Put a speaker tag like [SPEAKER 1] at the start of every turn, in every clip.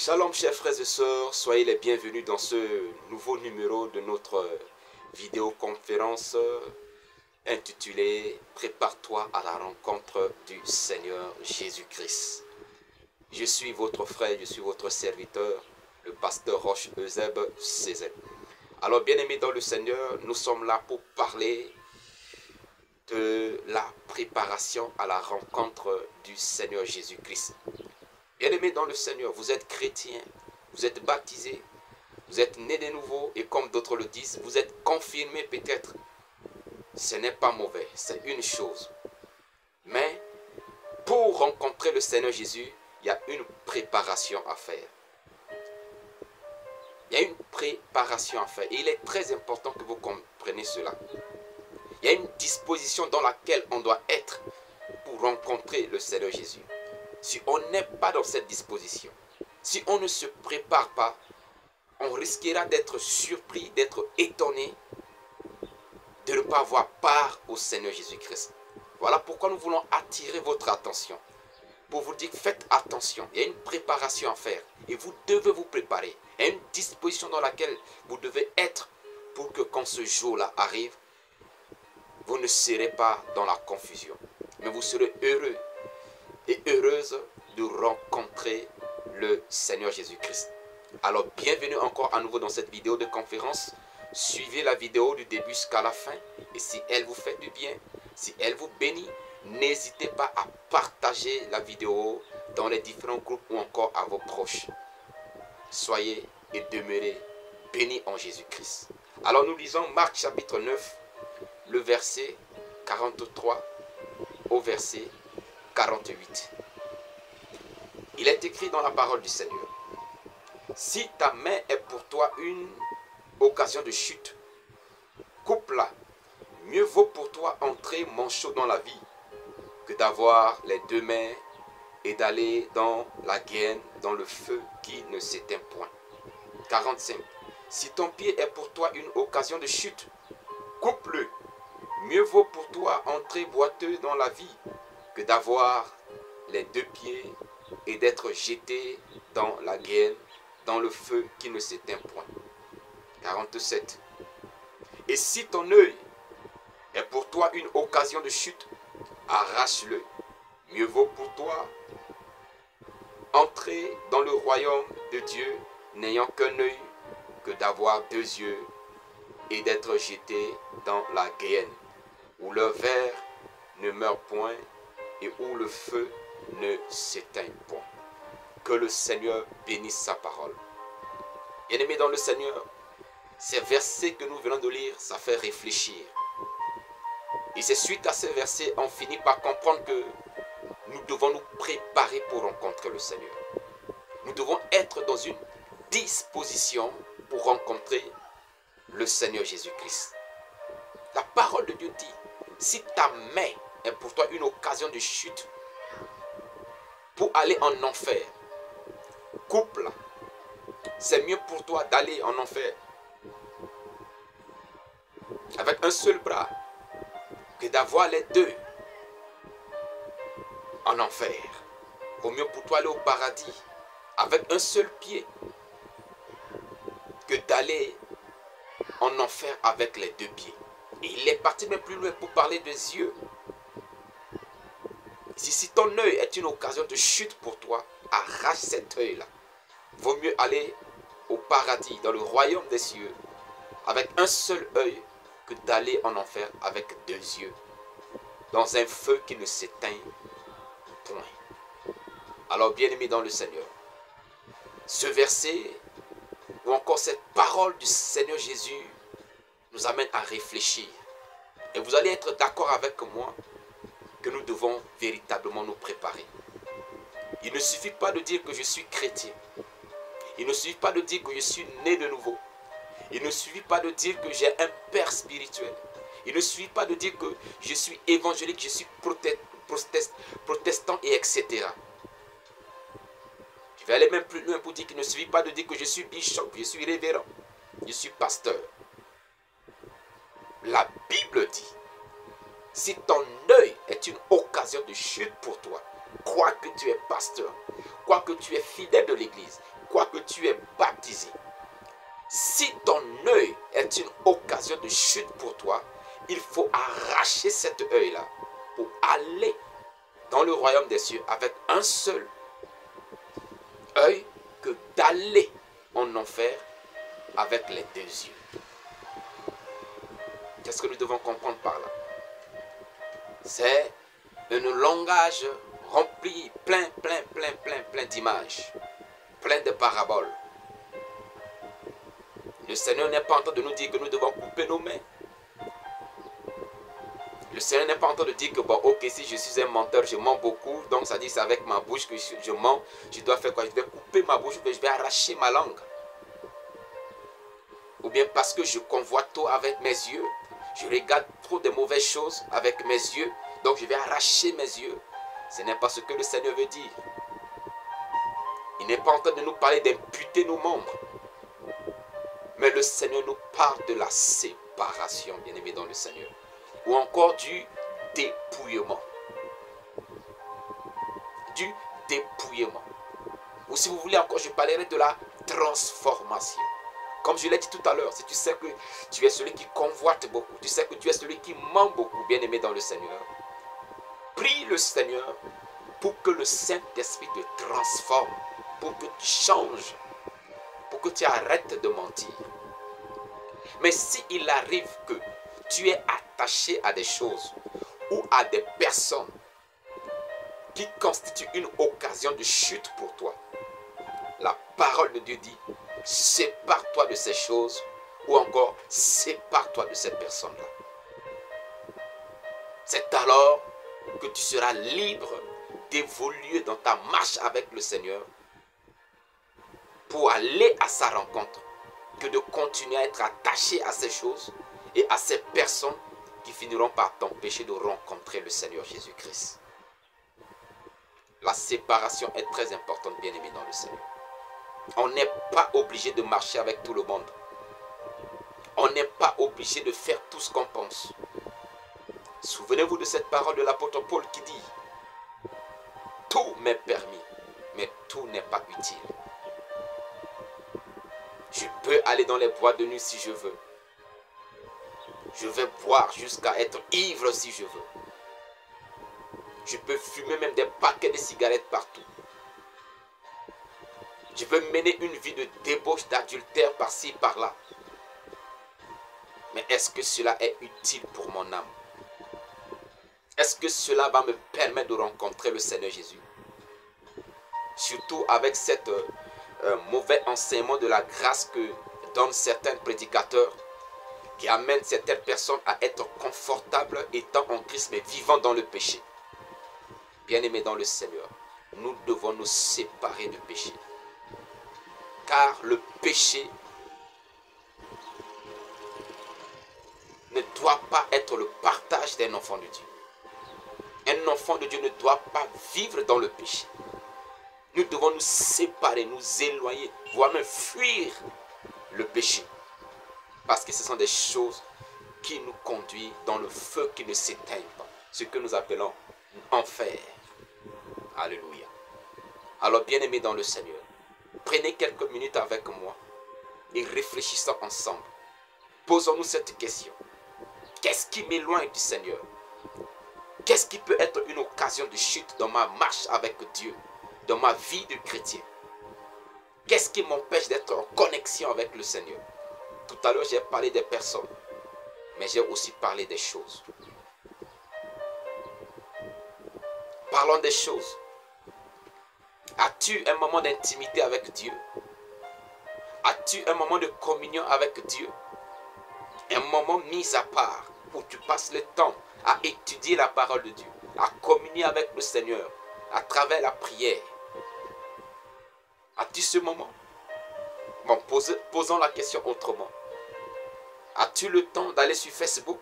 [SPEAKER 1] Shalom chers frères et sœurs, soyez les bienvenus dans ce nouveau numéro de notre vidéoconférence intitulée « Prépare-toi à la rencontre du Seigneur Jésus-Christ ». Je suis votre frère, je suis votre serviteur, le pasteur Roche Euseb Cézanne. Alors bien-aimés dans le Seigneur, nous sommes là pour parler de la préparation à la rencontre du Seigneur Jésus-Christ. Bien-aimés dans le Seigneur, vous êtes chrétien, vous êtes baptisé, vous êtes né de nouveau et comme d'autres le disent, vous êtes confirmé peut-être. Ce n'est pas mauvais, c'est une chose. Mais pour rencontrer le Seigneur Jésus, il y a une préparation à faire. Il y a une préparation à faire et il est très important que vous compreniez cela. Il y a une disposition dans laquelle on doit être pour rencontrer le Seigneur Jésus. Si on n'est pas dans cette disposition, si on ne se prépare pas, on risquera d'être surpris, d'être étonné, de ne pas avoir part au Seigneur Jésus-Christ. Voilà pourquoi nous voulons attirer votre attention. Pour vous dire, faites attention, il y a une préparation à faire et vous devez vous préparer. Il y a une disposition dans laquelle vous devez être pour que quand ce jour-là arrive, vous ne serez pas dans la confusion, mais vous serez heureux et heureuse de rencontrer le Seigneur Jésus-Christ. Alors bienvenue encore à nouveau dans cette vidéo de conférence. Suivez la vidéo du début jusqu'à la fin et si elle vous fait du bien, si elle vous bénit, n'hésitez pas à partager la vidéo dans les différents groupes ou encore à vos proches. Soyez et demeurez bénis en Jésus-Christ. Alors nous lisons Marc chapitre 9, le verset 43 au verset 48. Il est écrit dans la parole du Seigneur: si ta main est pour toi une occasion de chute, coupe-la. Mieux vaut pour toi entrer manchot dans la vie que d'avoir les deux mains et d'aller dans la guerre, dans le feu qui ne s'éteint point. 45. Si ton pied est pour toi une occasion de chute, coupe-le. Mieux vaut pour toi entrer boiteux dans la vie que d'avoir les deux pieds et d'être jeté dans la guerre, dans le feu qui ne s'éteint point. 47. Et si ton œil est pour toi une occasion de chute, arrache-le. Mieux vaut pour toi entrer dans le royaume de Dieu n'ayant qu'un œil que d'avoir deux yeux et d'être jeté dans la guerre, où le ver ne meurt point et où le feu ne s'éteint point. Que le Seigneur bénisse sa parole. Bien-aimés dans le Seigneur, ces versets que nous venons de lire, ça fait réfléchir. Et c'est suite à ces versets, on finit par comprendre que nous devons nous préparer pour rencontrer le Seigneur. Nous devons être dans une disposition pour rencontrer le Seigneur Jésus-Christ. La parole de Dieu dit, si ta main est pour toi une occasion de chute pour aller en enfer, coupe-la. C'est mieux pour toi d'aller en enfer avec un seul bras que d'avoir les deux en enfer. Vaut mieux pour toi aller au paradis avec un seul pied que d'aller en enfer avec les deux pieds. Et il est parti même plus loin pour parler des yeux. Si ton œil est une occasion de chute pour toi, arrache cet œil-là. Vaut mieux aller au paradis, dans le royaume des cieux, avec un seul œil que d'aller en enfer avec deux yeux, dans un feu qui ne s'éteint point. Alors bien-aimés dans le Seigneur, ce verset ou encore cette parole du Seigneur Jésus nous amène à réfléchir. Et vous allez être d'accord avec moi que nous devons véritablement nous préparer. Il ne suffit pas de dire que je suis chrétien. Il ne suffit pas de dire que je suis né de nouveau. Il ne suffit pas de dire que j'ai un père spirituel. Il ne suffit pas de dire que je suis évangélique, je suis protestant et etc. Je vais aller même plus loin pour dire qu'il ne suffit pas de dire que je suis bishop, je suis révérend, je suis pasteur. La Bible dit, si ton œil est une occasion de chute pour toi, quoi que tu es pasteur, quoi que tu es fidèle de l'église, quoi que tu es baptisé, si ton œil est une occasion de chute pour toi, il faut arracher cet œil-là pour aller dans le royaume des cieux avec un seul œil que d'aller en enfer avec les deux yeux. Qu'est-ce que nous devons comprendre par là? C'est un langage rempli, plein d'images, plein de paraboles. Le Seigneur n'est pas en train de nous dire que nous devons couper nos mains. Le Seigneur n'est pas en train de dire que, bon, ok, si je suis un menteur, je mens beaucoup, donc ça dit c'est avec ma bouche que je mens, je dois faire quoi? Je vais couper ma bouche, je vais arracher ma langue. Ou bien parce que je convoite trop avec mes yeux, je regarde trop de mauvaises choses avec mes yeux, donc je vais arracher mes yeux. Ce n'est pas ce que le Seigneur veut dire. Il n'est pas en train de nous parler d'imputer nos membres. Mais le Seigneur nous parle de la séparation, bien-aimés dans le Seigneur. Ou encore du dépouillement. Du dépouillement. Ou si vous voulez encore, je parlerai de la transformation. Comme je l'ai dit tout à l'heure, si tu sais que tu es celui qui convoite beaucoup, tu sais que tu es celui qui ment beaucoup, bien-aimé dans le Seigneur, prie le Seigneur pour que le Saint-Esprit te transforme, pour que tu changes, pour que tu arrêtes de mentir. Mais s'il arrive que tu es attaché à des choses ou à des personnes qui constituent une occasion de chute pour toi, la parole de Dieu dit, sépare-toi de ces choses ou encore sépare-toi de cette personne-là. C'est alors que tu seras libre d'évoluer dans ta marche avec le Seigneur pour aller à sa rencontre, que de continuer à être attaché à ces choses et à ces personnes qui finiront par t'empêcher de rencontrer le Seigneur Jésus-Christ. La séparation est très importante, bien-aimés dans le Seigneur. On n'est pas obligé de marcher avec tout le monde. On n'est pas obligé de faire tout ce qu'on pense. Souvenez-vous de cette parole de l'apôtre Paul qui dit, tout m'est permis, mais tout n'est pas utile. Je peux aller dans les boîtes de nuit si je veux. Je vais boire jusqu'à être ivre si je veux. Je peux fumer même des paquets de cigarettes partout. Je peux mener une vie de débauche, d'adultère par-ci, par-là. Mais est-ce que cela est utile pour mon âme? Est-ce que cela va me permettre de rencontrer le Seigneur Jésus? Surtout avec cette mauvais enseignement de la grâce que donnent certains prédicateurs qui amènent certaines personnes à être confortables étant en Christ mais vivant dans le péché. Bien-aimés dans le Seigneur, nous devons nous séparer du péché. Car le péché ne doit pas être le partage d'un enfant de Dieu. Un enfant de Dieu ne doit pas vivre dans le péché. Nous devons nous séparer, nous éloigner, voire même fuir le péché. Parce que ce sont des choses qui nous conduisent dans le feu qui ne s'éteint pas. Ce que nous appelons enfer. Alléluia. Alors bien-aimés dans le Seigneur, prenez quelques minutes avec moi et réfléchissons ensemble. Posons-nous cette question. Qu'est-ce qui m'éloigne du Seigneur? Qu'est-ce qui peut être une occasion de chute dans ma marche avec Dieu, dans ma vie de chrétien? Qu'est-ce qui m'empêche d'être en connexion avec le Seigneur? Tout à l'heure, j'ai parlé des personnes, mais j'ai aussi parlé des choses. Parlons des choses. As-tu un moment d'intimité avec Dieu? As-tu un moment de communion avec Dieu? Un moment mis à part où tu passes le temps à étudier la parole de Dieu, à communier avec le Seigneur à travers la prière. As-tu ce moment? Bon, posons la question autrement. As-tu le temps d'aller sur Facebook?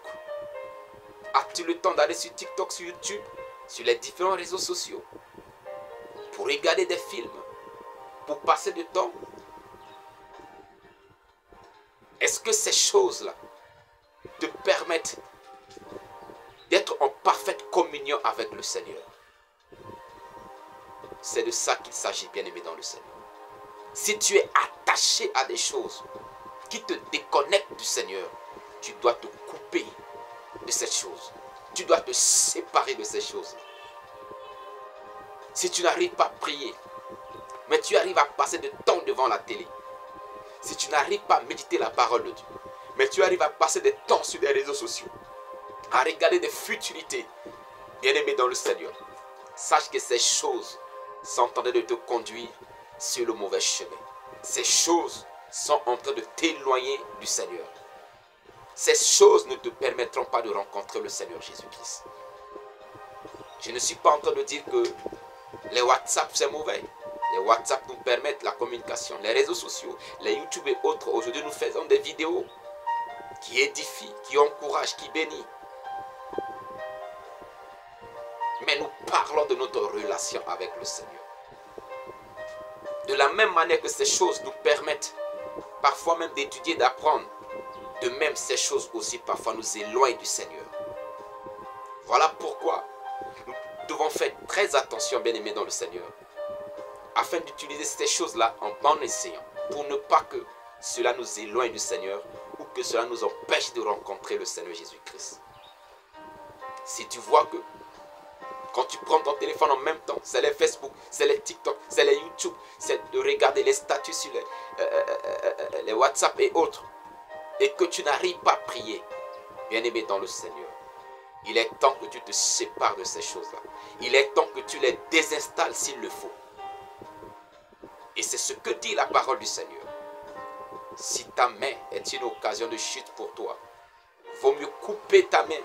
[SPEAKER 1] As-tu le temps d'aller sur TikTok, sur YouTube, sur les différents réseaux sociaux pour regarder des films, pour passer du temps? Est-ce que ces choses-là te permettent d'être en parfaite communion avec le Seigneur? C'est de ça qu'il s'agit, bien-aimé dans le Seigneur. Si tu es attaché à des choses qui te déconnectent du Seigneur, tu dois te couper de cette chose. Tu dois te séparer de ces choses. Si tu n'arrives pas à prier, mais tu arrives à passer de temps devant la télé. Si tu n'arrives pas à méditer la parole de Dieu, mais tu arrives à passer des temps sur les réseaux sociaux, à regarder des futilités, bien-aimé dans le Seigneur, sache que ces choses sont en train de te conduire sur le mauvais chemin. Ces choses sont en train de t'éloigner du Seigneur. Ces choses ne te permettront pas de rencontrer le Seigneur Jésus-Christ. Je ne suis pas en train de dire que les WhatsApp c'est mauvais. Les WhatsApp nous permettent la communication. Les réseaux sociaux, les YouTube et autres. Aujourd'hui nous faisons des vidéos qui édifient, qui encouragent, qui bénissent. Mais nous parlons de notre relation avec le Seigneur. De la même manière que ces choses nous permettent parfois même d'étudier, d'apprendre, de même ces choses aussi parfois nous éloignent du Seigneur. Voilà pourquoi nous devons faire très attention, bien-aimés dans le Seigneur, afin d'utiliser ces choses-là en bon escient, pour ne pas que cela nous éloigne du Seigneur ou que cela nous empêche de rencontrer le Seigneur Jésus-Christ. Si tu vois que quand tu prends ton téléphone en même temps, c'est les Facebook, c'est les TikTok, c'est les YouTube, c'est de regarder les statuts sur les WhatsApp et autres, et que tu n'arrives pas à prier, bien-aimé dans le Seigneur, il est temps que tu te sépares de ces choses-là. Il est temps que tu les désinstalles s'il le faut. Et c'est ce que dit la parole du Seigneur. Si ta main est une occasion de chute pour toi, vaut mieux couper ta main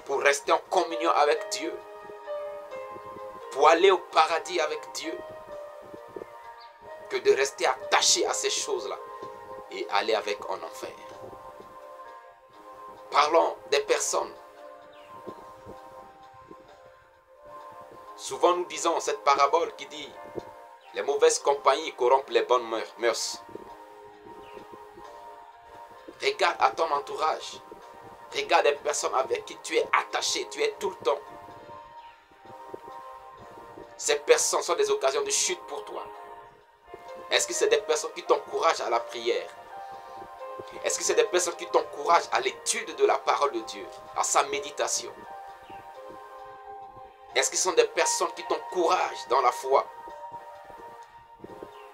[SPEAKER 1] pour rester en communion avec Dieu, pour aller au paradis avec Dieu, que de rester attaché à ces choses-là et aller avec en enfer. Parlons des personnes. Souvent nous disons cette parabole qui dit les mauvaises compagnies corrompent les bonnes mœurs. Regarde à ton entourage. Regarde les personnes avec qui tu es attaché, tu es tout le temps. Ces personnes sont des occasions de chute pour toi. Est-ce que c'est des personnes qui t'encouragent à la prière? Est-ce que c'est des personnes qui t'encouragent à l'étude de la parole de Dieu, à sa méditation? Est-ce que ce sont des personnes qui t'encouragent dans la foi?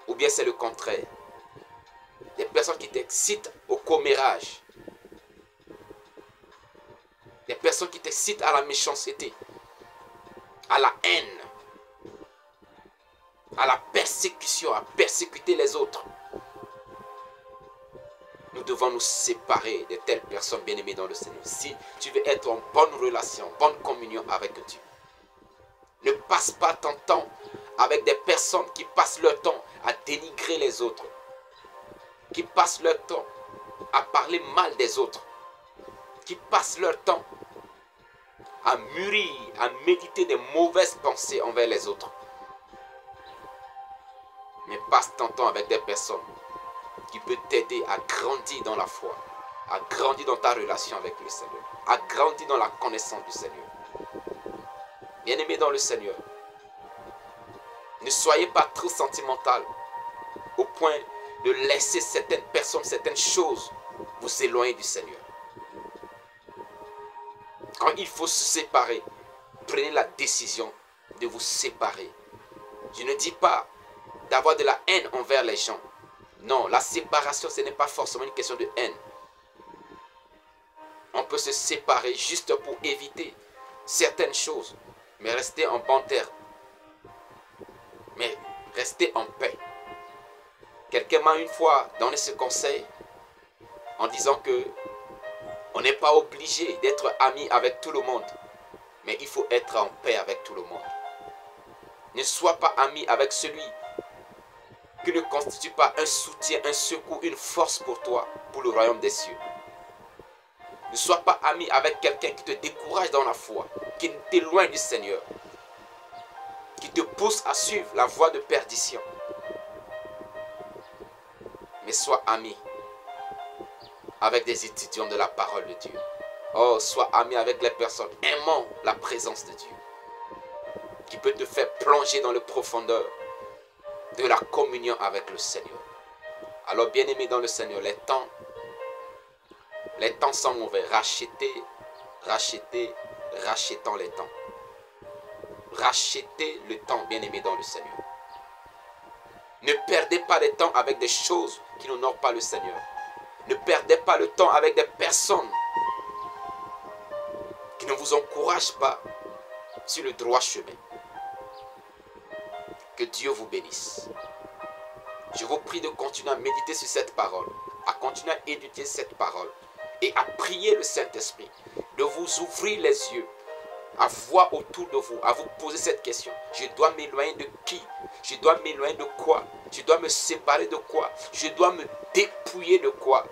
[SPEAKER 1] Ou bien c'est le contraire? Des personnes qui t'excitent au commérage. Des personnes qui t'excitent à la méchanceté, à la haine, à la persécution, à persécuter les autres. Nous devons nous séparer de telles personnes, bien-aimées dans le Seigneur. Si tu veux être en bonne relation, bonne communion avec Dieu, ne passe pas ton temps avec des personnes qui passent leur temps à dénigrer les autres, qui passent leur temps à parler mal des autres, qui passent leur temps à mûrir, à méditer des mauvaises pensées envers les autres. Mais passe ton temps avec des personnes qui peuvent t'aider à grandir dans la foi, à grandir dans ta relation avec le Seigneur, à grandir dans la connaissance du Seigneur. Bien-aimés dans le Seigneur, ne soyez pas trop sentimental au point de laisser certaines personnes, certaines choses vous éloigner du Seigneur. Quand il faut se séparer, prenez la décision de vous séparer. Je ne dis pas d'avoir de la haine envers les gens. Non, la séparation, ce n'est pas forcément une question de haine. On peut se séparer juste pour éviter certaines choses, mais rester en bon terme. Mais rester en paix. Quelqu'un m'a une fois donné ce conseil en disant que on n'est pas obligé d'être ami avec tout le monde, mais il faut être en paix avec tout le monde. Ne sois pas ami avec celui qui ne constitue pas un soutien, un secours, une force pour toi, pour le royaume des cieux. Ne sois pas ami avec quelqu'un qui te décourage dans la foi, qui t'éloigne du Seigneur, qui te pousse à suivre la voie de perdition. Mais sois ami avec des étudiants de la parole de Dieu. Oh, sois ami avec les personnes aimant la présence de Dieu, qui peut te faire plonger dans les profondeurs de la communion avec le Seigneur. Alors, bien-aimés dans le Seigneur, les temps sont mauvais. Rachetons les temps. Rachetez le temps, bien-aimés dans le Seigneur. Ne perdez pas le temps avec des choses qui n'honorent pas le Seigneur. Ne perdez pas le temps avec des personnes qui ne vous encouragent pas sur le droit chemin. Que Dieu vous bénisse. Je vous prie de continuer à méditer sur cette parole, à continuer à étudier cette parole et à prier le Saint-Esprit, de vous ouvrir les yeux, à voir autour de vous, à vous poser cette question. Je dois m'éloigner de qui? Je dois m'éloigner de quoi? Je dois me séparer de quoi? Je dois me dépouiller de quoi?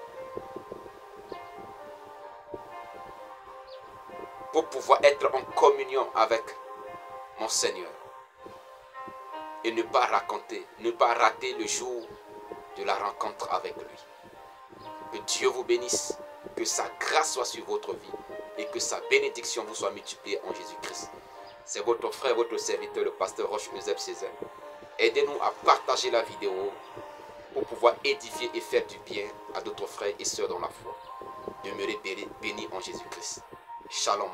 [SPEAKER 1] Pour pouvoir être en communion avec mon Seigneur. Et ne pas rater le jour de la rencontre avec lui. Que Dieu vous bénisse, que sa grâce soit sur votre vie et que sa bénédiction vous soit multipliée en Jésus-Christ. C'est votre frère, votre serviteur, le pasteur Roche-Eusèbe Césaire. Aidez-nous à partager la vidéo pour pouvoir édifier et faire du bien à d'autres frères et sœurs dans la foi. Demeurez bénis en Jésus-Christ. Shalom.